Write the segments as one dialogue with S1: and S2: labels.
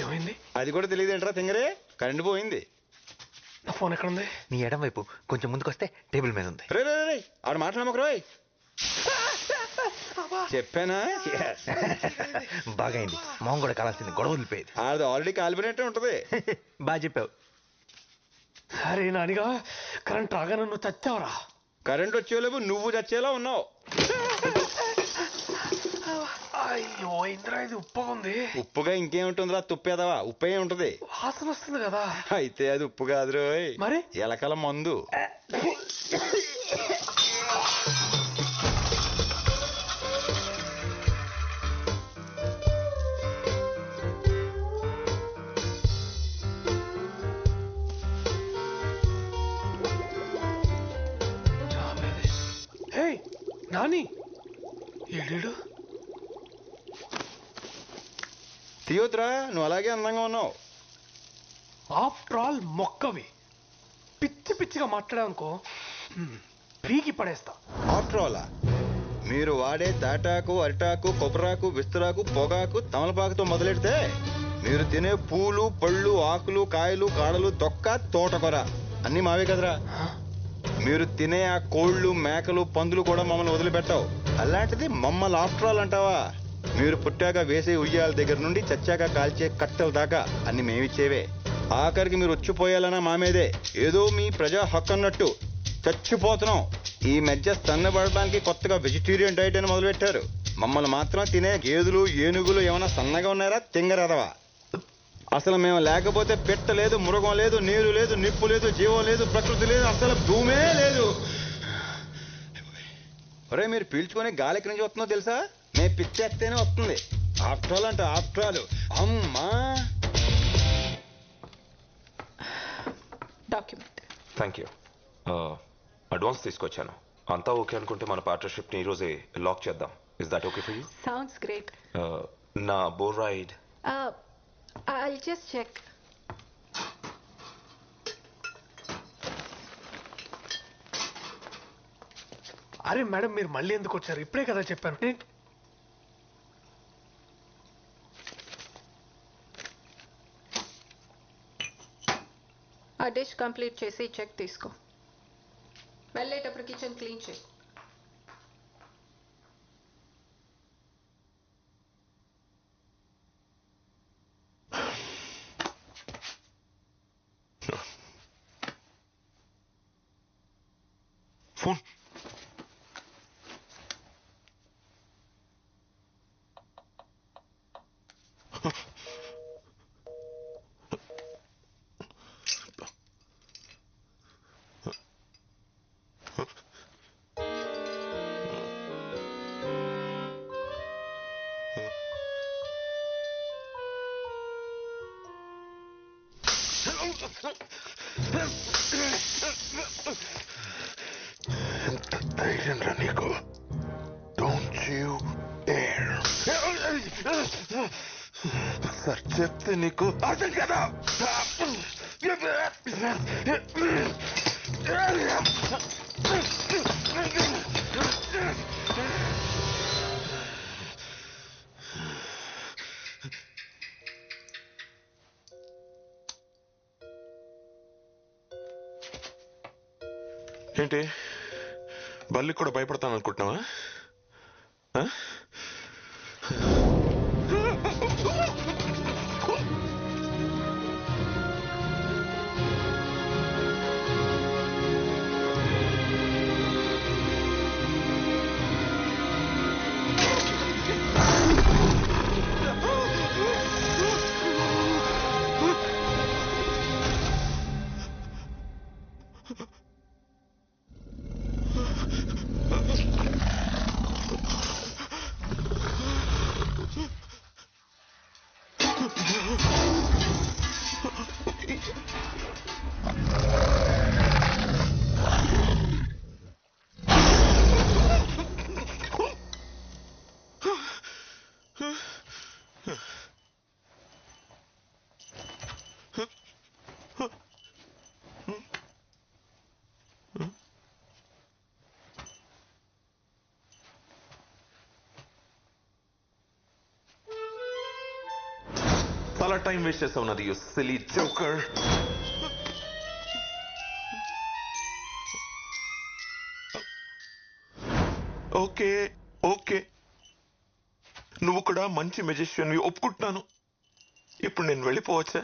S1: ఏమైంది?
S2: అది కూడా తెలియదు ఏంట్రా తింగరే, కరెంట్ పోయింది.
S1: నా ఫోన్ ఎక్కడుంది?
S3: నీ ఎడం వైపు కొంచెం ముందుకు వస్తే టేబుల్ మీద ఉంది.
S2: రే రే రే ఆడ మాట్లాడమకు రోయ్. చెప్పానా?
S3: బాగా అయింది. మొహం కూడా కాలాల్సింది, గొడవ వదిలిపోయేది.
S2: ఆడది ఆల్రెడీ కాలిపోయినట్టే ఉంటది.
S3: బాగా చెప్పావు.
S1: అరే నానిగా, కరెంట్ రాగానే నువ్వు చచ్చావరా.
S2: కరెంట్ వచ్చేలోపు నువ్వు చచ్చేలా ఉన్నావు.
S1: అయ్యో ఇంద్రా, ఇది ఉప్పుగా ఉంది.
S2: ఉప్పుగా ఇంకేముంటుందిరా, తుప్పేదవా, ఉప్పే ఉంటది.
S1: వాసన వస్తుంది కదా.
S2: అయితే అది ఉప్పు కాదు రోయ్,
S1: మరి
S2: ఎలకల మందు.
S1: హే నాని, ఏడు
S2: తీయొద్దురా, నువ్వు అలాగే అందంగా ఉన్నావు.
S1: ఆఫ్టర్ ఆల్ మొక్కవి. పిచ్చి పిచ్చిగా మాట్లాడావనుకో పీకి పడేస్తా.
S2: ఆఫ్టర్ ఆల్ మీరు వాడే తాటాకు, అరిటాకు, కొబ్బరాకు, విస్తరాకు, పొగాకు, తమలపాకుతో మొదలెడితే మీరు తినే పూలు, పళ్ళు, ఆకులు, కాయలు, కాడలు, తొక్క, తోటకూర అన్నీ మావే కదరా. మీరు తినే ఆ కోళ్ళు, మేకలు, పందులు కూడా మమ్మల్ని వదిలిపెట్టావు. అలాంటిది మమ్మల్ని ఆఫ్టర్ ఆల్ అంటావా? మీరు పుట్టాక వేసే ఉయ్యాల దగ్గర నుండి చచ్చాక కాల్చే కట్టెల దాకా అన్ని మేమిచ్చేవే. ఆఖరికి మీరు వచ్చిపోయాలన్నా మా మీదే. ఏదో మీ ప్రజా హక్కు అన్నట్టు చచ్చిపోతున్నాం. ఈ మధ్య సన్నబడడానికి కొత్తగా వెజిటేరియన్ డైట్ అని మొదలుపెట్టారు. మమ్మల్ని మాత్రం తినే గేదెలు, ఏనుగులు ఏమైనా సన్నగా ఉన్నారా తింగరదవా? అసలు మేము లేకపోతే పెట్ట లేదు, మృగం లేదు, నీరు లేదు, నిప్పు లేదు, జీవం లేదు, ప్రకృతి లేదు, అసలు భూమే లేదు. ఒరే, మీరు పీల్చుకొని గాలి ఎక్కడి నుంచి వస్తుందో తెలుసా? మేము పిచ్చేస్తేనే వస్తుంది. ఆఫ్టర్ ఆల్ అంటే ఆఫ్టర్ ఆల్. అమ్మా,
S4: డాక్యుమెంట్.
S5: Thank you. అడ్వాన్స్ తీసుకొచ్చాను. అంతా ఓకే అనుకుంటే మన పార్ట్నర్షిప్ ని ఈ రోజే లాక్ చేద్దాం. Is that okay for you?
S4: Sounds great.
S5: నా బోర్ రైడ్.
S4: I'll just check.
S1: అరే మేడం, మీరు మళ్ళీ ఎందుకు వచ్చారు? ఇప్పుడే కదా చెప్పాను.
S4: ఆ డిష్ కంప్లీట్ చేసి చెక్ తీసుకో. వెళ్ళేటప్పుడు కిచెన్ క్లీన్ చేయి.
S5: ఫోన్.
S6: ఎంత ధైర్యం రా నీకు? Don't you dare. సార్ చెప్తే నీకు అర్థం కదా. ఏంటి, బల్లికి కూడా భయపడతాను అనుకుంటున్నావా?
S7: చాలా టైం వేస్ట్ చేస్తా ఉన్నది you silly joker. Okay okay, నువ్వు కూడా మంచి మెజిషియన్ ఒప్పుకుంటున్నాను. ఇప్పుడు నేను వెళ్ళిపోవచ్చా?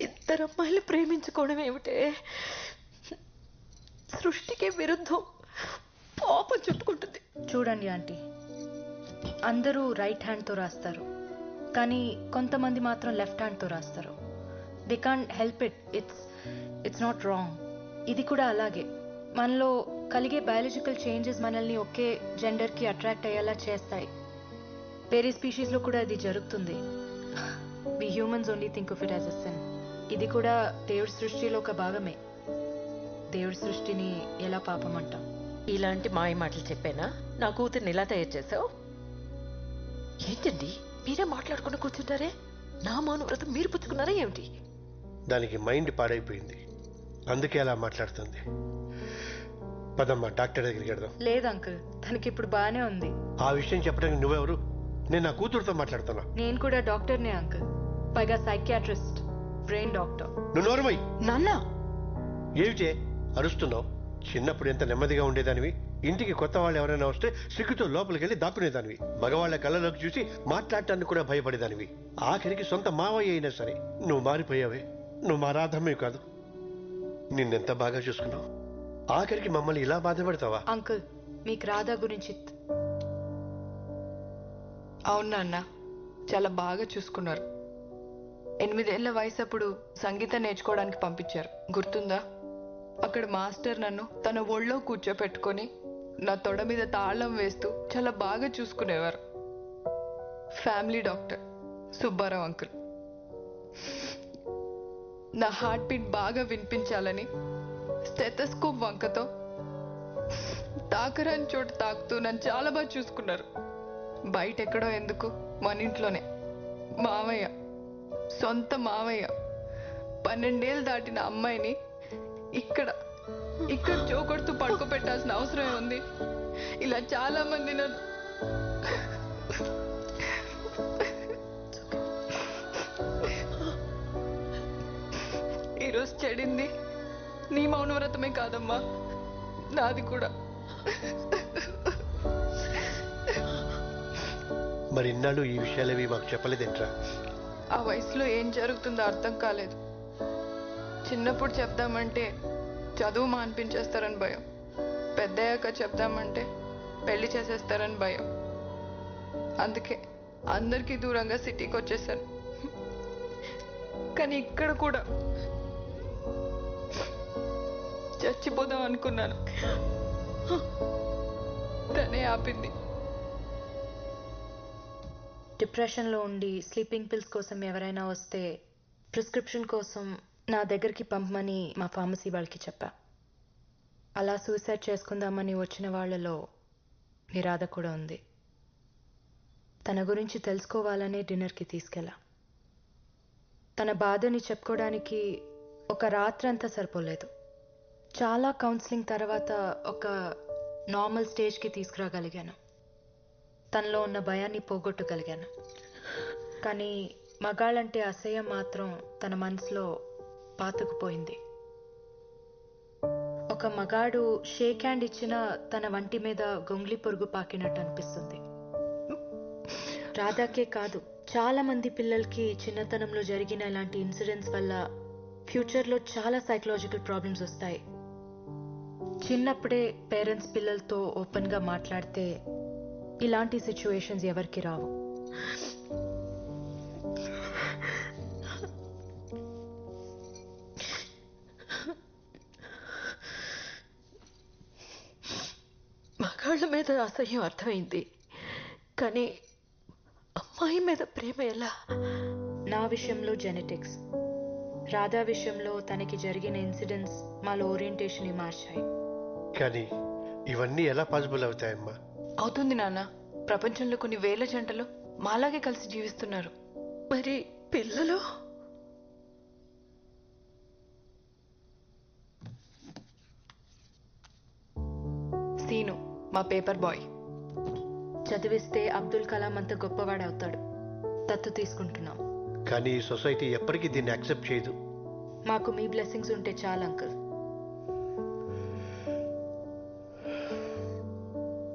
S8: ఇద్దరు అమ్మాయిలు ప్రేమించుకోవడం ఏమిటే? సృష్టికి విరుద్ధం. పాపం చుట్టుకుంటుంది.
S9: చూడండి ఆంటీ, అందరూ రైట్ హ్యాండ్తో రాస్తారు, కానీ కొంతమంది మాత్రం లెఫ్ట్ హ్యాండ్తో రాస్తారు. They can't help it. It's not wrong. ఇది కూడా అలాగే. మనలో కలిగే బయాలజికల్ చేంజెస్ మనల్ని ఒకే జెండర్కి అట్రాక్ట్ అయ్యేలా చేస్తాయి. వేరే స్పీషీస్లో కూడా అది జరుగుతుంది. We humans only think of it as a sin. ఇది కూడా దేవుడి సృష్టిలో ఒక భాగమే. దేవుడి సృష్టిని ఎలా పాపం అంటాం?
S8: ఇలాంటి మాయ మాటలు చెప్పానా? నా కూతుర్ని ఇలా తయారు చేసావు ఏంటండి? మీరే మాట్లాడుకుని కూర్చుంటారే. నా మౌనవ్రతం మీరు పుచ్చుకున్నారా ఏమిటి?
S10: దానికి మైండ్ పాడైపోయింది, అందుకే అలా మాట్లాడుతుంది. పదమ్మా, డాక్టర్ దగ్గరికి వెళ్దాం.
S9: లేదు అంకుల్, తనకి ఇప్పుడు బాగానే ఉంది.
S10: ఆ విషయం చెప్పడానికి నువ్వెవరు? నేను నా కూతురుతో మాట్లాడుతున్నా.
S9: నేను కూడా డాక్టర్నే అంకుల్, పైగా సైకియాట్రిస్ట్, బ్రెయిన్ డాక్టర్.
S10: నువ్వు నోరుమై.
S8: నాన్న
S10: ఏమిటే అరుస్తున్నావు? చిన్నప్పుడు ఎంత నెమ్మదిగా ఉండేదానివి. ఇంటికి కొత్త వాళ్ళు ఎవరైనా వస్తే సిగ్గుతో లోపలికి వెళ్ళి దాక్కునేదానివి. మగవాళ్ల కళ్ళలోకి చూసి మాట్లాడటానికి కూడా భయపడేదానివి. ఆఖరికి సొంత మావయ్య అయినా సరే నువ్వు మారిపోయావే. నువ్వు మా రాధమ్మే కాదు. నిన్నెంత బాగా చూసుకున్నావు. ఆఖరికి మమ్మల్ని ఇలా బాధ పెడతావా?
S9: అంకుల్, మీకు రాధా గురించి
S11: అవునా అన్న, చాలా బాగా చూసుకున్నారు. 8 ఏళ్ల వయసు అప్పుడు సంగీతం నేర్చుకోవడానికి పంపించారు, గుర్తుందా? అక్కడ మాస్టర్ నన్ను తన ఒళ్ళో కూర్చోపెట్టుకొని నా తొడ మీద తాళం వేస్తూ చాలా బాగా చూసుకునేవారు. Family doctor Subbarao uncle. నా హార్ట్ బీట్ బాగా వినిపించాలని స్టెథోస్కోప్ వంకతో తాకరాని చోట తాకుతూ నన్ను చాలా బాగా చూసుకున్నారు. బయట ఎక్కడో ఎందుకు, మన ఇంట్లోనే. మామయ్య, సొంత మామయ్య 12 ఏళ్ళు దాటిన అమ్మాయిని ఇక్కడ జోకొడుతూ పడుకోబెట్టాల్సిన అవసరం ఉంది? ఇలా చాలా మంది నన్ను ఈరోజు చెడింది నీ మౌనవ్రతమే కాదమ్మా, నాది కూడా.
S10: మరి ఇన్నాళ్ళు ఈ విషయాలేవి మాకు చెప్పలేదేంట్రా?
S11: ఆ వయసులో ఏం జరుగుతుందో అర్థం కాలేదు. చిన్నప్పుడు చెప్దామంటే చదువు మాన్పించేస్తారని భయం, పెద్దయ్యాక చెప్దామంటే పెళ్లి చేసేస్తారని భయం. అందుకే అందరికీ దూరంగా సిటీకి వచ్చేసాను. కానీ ఇక్కడ కూడా చచ్చిపోదాం అనుకున్నాను, తనే ఆపింది.
S9: డిప్రెషన్లో ఉండి స్లీపింగ్ పిల్స్ కోసం ఎవరైనా వస్తే ప్రిస్క్రిప్షన్ కోసం నా దగ్గరికి పంపమని మా ఫార్మసీ వాళ్ళకి చెప్పా. అలా సూసైడ్ చేసుకుందామని వచ్చిన వాళ్ళలో నిరాధ కూడా ఉంది. తన గురించి తెలుసుకోవాలనే డిన్నర్కి తీసుకెళ్ళా. తన బాధని చెప్పుకోవడానికి ఒక రాత్రంతా సరిపోలేదు. చాలా కౌన్సిలింగ్ తర్వాత ఒక నార్మల్ స్టేజ్కి తీసుకురాగలిగాను. తనలో ఉన్న భయాన్ని పోగొట్టగలిగాను. కానీ మగాళ్ళంటే అసహ్యం మాత్రం తన మనసులో పాతుకుపోయింది. ఒక మగాడు షేక్ హ్యాండ్ ఇచ్చినా తన వంటి మీద గొంగ్లి పొరుగు పాకినట్టు అనిపిస్తుంది. రాధాకే కాదు, చాలా మంది పిల్లలకి చిన్నతనంలో జరిగిన ఇలాంటి ఇన్సిడెంట్స్ వల్ల ఫ్యూచర్లో చాలా సైకలాజికల్ ప్రాబ్లమ్స్ వస్తాయి. చిన్నప్పుడే పేరెంట్స్ పిల్లలతో ఓపెన్గా మాట్లాడితే ఇలాంటి సిచ్యువేషన్స్ ఎవరికి రావు.
S8: మగాళ్ళ మీద అసహ్యం అర్థమైంది, కానీ అమ్మాయి అమ్మాయి మీద ప్రేమ ఎలా?
S9: నా విషయంలో జెనెటిక్స్, రాధా విషయంలో తనకి జరిగిన ఇన్సిడెంట్స్ మాలో ఓరియంటేషన్ మార్చాయి.
S10: కానీ ఇవన్నీ ఎలా పాసిబుల్ అవుతాయమ్మా?
S11: అవుతుంది నాన్న. ప్రపంచంలో కొన్ని వేల జంటలు మాలాగే కలిసి జీవిస్తున్నారు.
S8: మరి పిల్లలు?
S11: సీను మా పేపర్ బాయ్.
S9: చదివిస్తే అబ్దుల్ కలాం అంత గొప్పవాడవుతాడు. దత్తు తీసుకుంటున్నాం.
S10: కానీ ఈ సొసైటీ ఎప్పటికీ దీన్ని యాక్సెప్ట్ చేయదు.
S9: మాకు మీ బ్లెస్సింగ్స్ ఉంటే చాలు అంకుల్.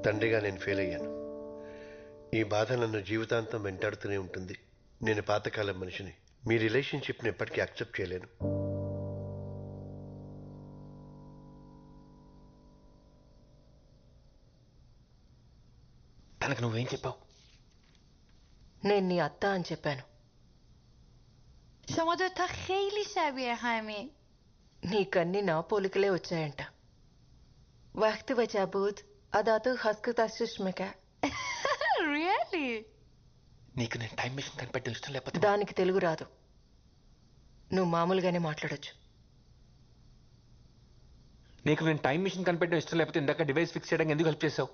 S10: తండ్రిగా నేను ఫెయిల్ అయ్యాను. ఈ బాధ నన్ను జీవితాంతం వెంటాడుతూనే ఉంటుంది. నేను పాతకాలం మనిషిని. మీ రిలేషన్షిప్ని ఎప్పటికీ యాక్సెప్ట్ చేయలేను.
S3: తనకు నువ్వేం చెప్పావు?
S8: నేను నీ అత్త అని చెప్పాను.
S12: شما دوتا خیلی شبیه همین.
S8: నీకన్నీ నా పోలికలే వచ్చాయంట. وقتی وجه بود అదాతో హస్కు తస్సుష్మిక.
S12: Really?
S3: నీకు నేను టైం మిషన్ కనిపెట్టడం ఇష్టం లేకపోతే
S8: దానికి తెలుగు రాదు. నువ్వు మామూలుగానే మాట్లాడొచ్చు.
S3: నీకు నేను టైం మిషన్ కనిపెట్టడం ఇష్టం లేకపోతే ఇందాక డివైస్ ఫిక్స్ చేయడానికి ఎందుకు హెల్ప్ చేసావు?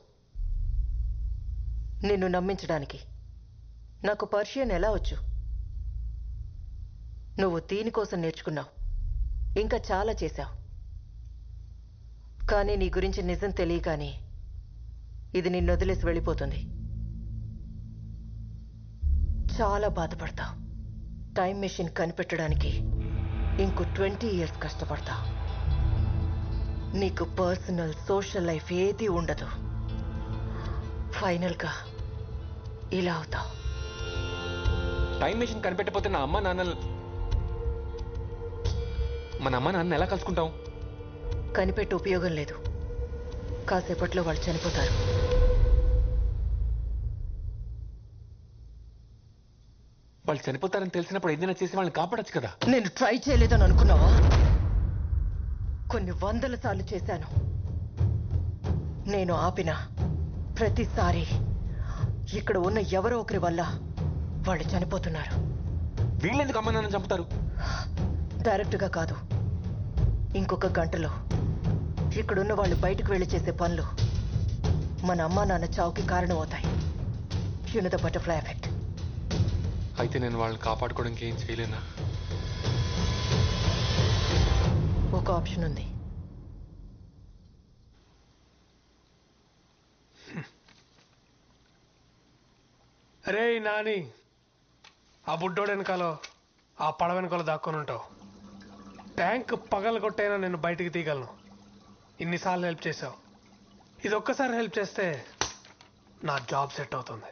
S8: నిన్ను నమ్మించడానికి. నాకు పర్షియన్ ఎలా వచ్చు? నువ్వు దీనికోసం నేర్చుకున్నావు. ఇంకా చాలా చేశావు. కానీ నీ గురించి నిజం తెలియగానే ఇది నిన్ను వదిలేసి వెళ్ళిపోతుంది. చాలా బాధపడతావు. టైం మెషిన్ కనిపెట్టడానికి ఇంకో 20 years కష్టపడతావు. నీకు పర్సనల్ సోషల్ లైఫ్ ఏదీ ఉండదు. ఫైనల్గా ఇలా అవుతావు.
S3: టైం మిషన్ కనిపెట్టకపోతే నా అమ్మ నాన్న మన అమ్మ నాన్న ఎలా కలుసుకుంటాం?
S8: కనిపెట్టి ఉపయోగం లేదు. కాసేపట్లో వాళ్ళు చనిపోతారు.
S3: వాళ్ళు చనిపోతారని తెలిసినప్పుడు ఏదైనా చేసి వాళ్ళని కాపాడొచ్చు కదా.
S8: నేను ట్రై చేయలేదని అనుకున్నావా? కొన్ని 100 సార్లు చేశాను. నేను ఆపిన ప్రతిసారి ఇక్కడ ఉన్న ఎవరో ఒకరి వల్ల వాళ్ళు చనిపోతున్నారు.
S3: వీళ్ళెందుకు అమ్మ నాన్న చంపుతారు?
S8: డైరెక్ట్గా కాదు. ఇంకొక గంటలో ఇక్కడున్న వాళ్ళు బయటకు వెళ్ళి చేసే పనులు మన అమ్మా నాన్న చావుకి కారణం అవుతాయి. You know the butterfly effect.
S3: అయితే నేను వాళ్ళని కాపాడుకోవడానికి ఏం చేయలేనా?
S8: ఒక ఆప్షన్ ఉంది.
S1: అరే నాని, ఆ బుడ్డోడు వెనకాలో ఆ పడవ వెనకాల దాక్కొని ఉంటావు. ట్యాంక్ పగలగొట్టైనా నేను బయటికి తీయగలను. ఇన్నిసార్లు హెల్ప్ చేసావు. ఇది ఒక్కసారి హెల్ప్ చేస్తే నా జాబ్ సెట్ అవుతుంది.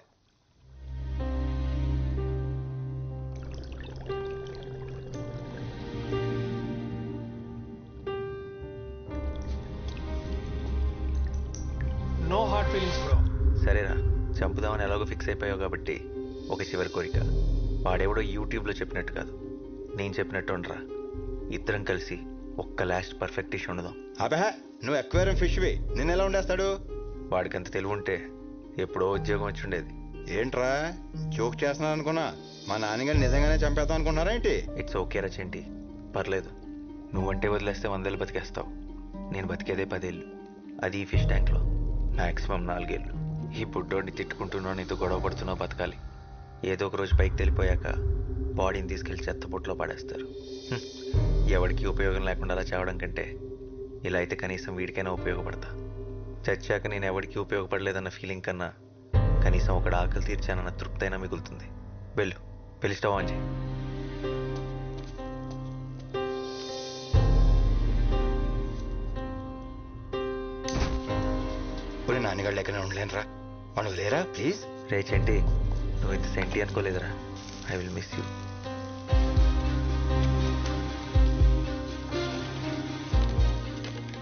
S1: No hard feelings bro.
S3: సరేరా, చంపుదామని ఎలాగో ఫిక్స్ అయిపోయావు కాబట్టి ఒక చివరి కోరిక. వాడెవడో యూట్యూబ్లో చెప్పినట్టు కాదు, నేను చెప్పినట్టు ఉండరా. ఇద్దరం కలిసి ఒక్క లాస్ట్ పర్ఫెక్ట్ డిష్ ఉండదాం.
S2: అబహ, నువ్వు ఎక్వేరియం ఫిష్వి, నిన్ను ఎలా ఉండేస్తాడు?
S3: వాడికి అంత తెలివి ఉంటే ఎప్పుడో ఉద్యోగం వచ్చి ఉండేది.
S2: ఏంట్రా జోక్ చేస్తున్నాను అనుకున్నా? మా నాన్నగారు నిజంగానే చంపేద్దాం అనుకున్నారా ఏంటి?
S3: ఇట్స్ ఓకే రా చెంటి, పర్లేదు. నువ్వంటే వదిలేస్తే 100 ఏళ్ళు బతికేస్తావు. నేను బతికేదే 10 ఏళ్ళు. అది ఈ ఫిష్ ట్యాంక్లో మ్యాక్సిమం 4 ఏళ్ళు. ఈ బుడ్డోడిని తిట్టుకుంటున్నావు, నీతో గొడవ పడుతున్నావు, బతకాలి. ఏదో ఒక రోజు పైకి వెళ్ళిపోయాక బాడీని తీసుకెళ్లి చెత్తపుట్లో పడేస్తారు. ఎవరికి ఉపయోగం లేకుండా అలా చావడం కంటే ఇలా అయితే కనీసం వీడికైనా ఉపయోగపడతా. చచ్చాక నేను ఎవరికి ఉపయోగపడలేదన్న ఫీలింగ్ కన్నా కనీసం ఒకటి ఆకలి తీర్చానన్న తృప్తి అయినా మిగులుతుంది. వెళ్ళు, వెళ్ళి స్టవ్ ఆన్ చేయి.
S2: నాన్నగారు లెక్కనే ఉండలేనురా, మనం లేరా ప్లీజ్.
S3: రే చెంటి, నువ్వు ఇంత సెంటి అనుకోలేదురా. I will miss you.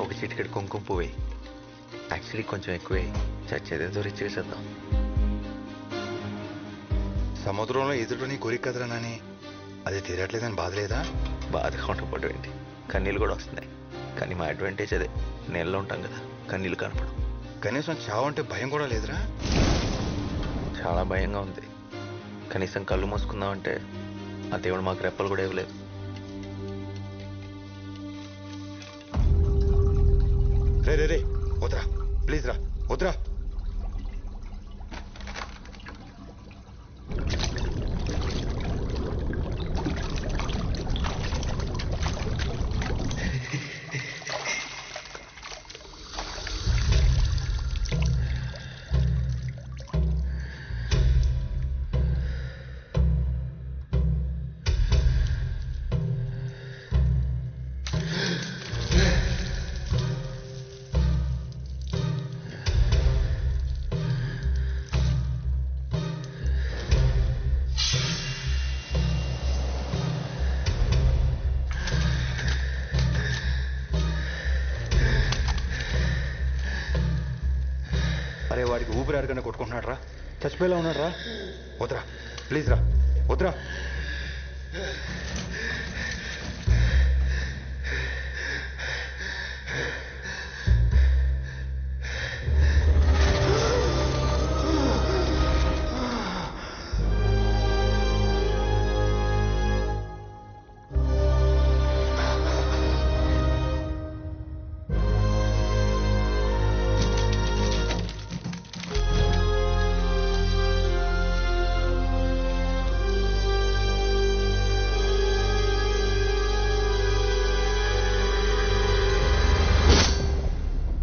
S3: ఒక చిటికెడు కుంకుమ పువ్వు. యాక్చువల్లీ కొంచెం ఎక్కువే. చచ్చేదేదో రిచ్గా చేద్దాం.
S2: సముద్రంలో ఎదురు నీ కోరిక కదరా నాని, అది తీరట్లేదని బాధ లేదా?
S3: బాధగా ఉండకపోవడం ఏంటి, కన్నీళ్ళు కూడా వస్తున్నాయి. కానీ మా అడ్వాంటేజ్ అదే, నీళ్ళలో ఉంటాం కదా, కన్నీళ్ళు కనపడం.
S2: కనీసం చావు అంటే భయం కూడా లేదురా?
S3: చాలా భయంగా ఉంది. కనీసం కళ్ళు మూసుకుందామంటే ఆ దేవుడు మాకు రెప్పలు కూడా ఇవ్వలేదు.
S2: రే రే రే వద్రా, ప్లీజ్ రా, వద్రా. అరే వాడికి ఊపిరి ఆడగానే కొట్టుకుంటున్నాడు రా, చచ్చిపోయేలా ఉన్నాడు రా. వద్రా, ప్లీజ్ రా, వద్రా.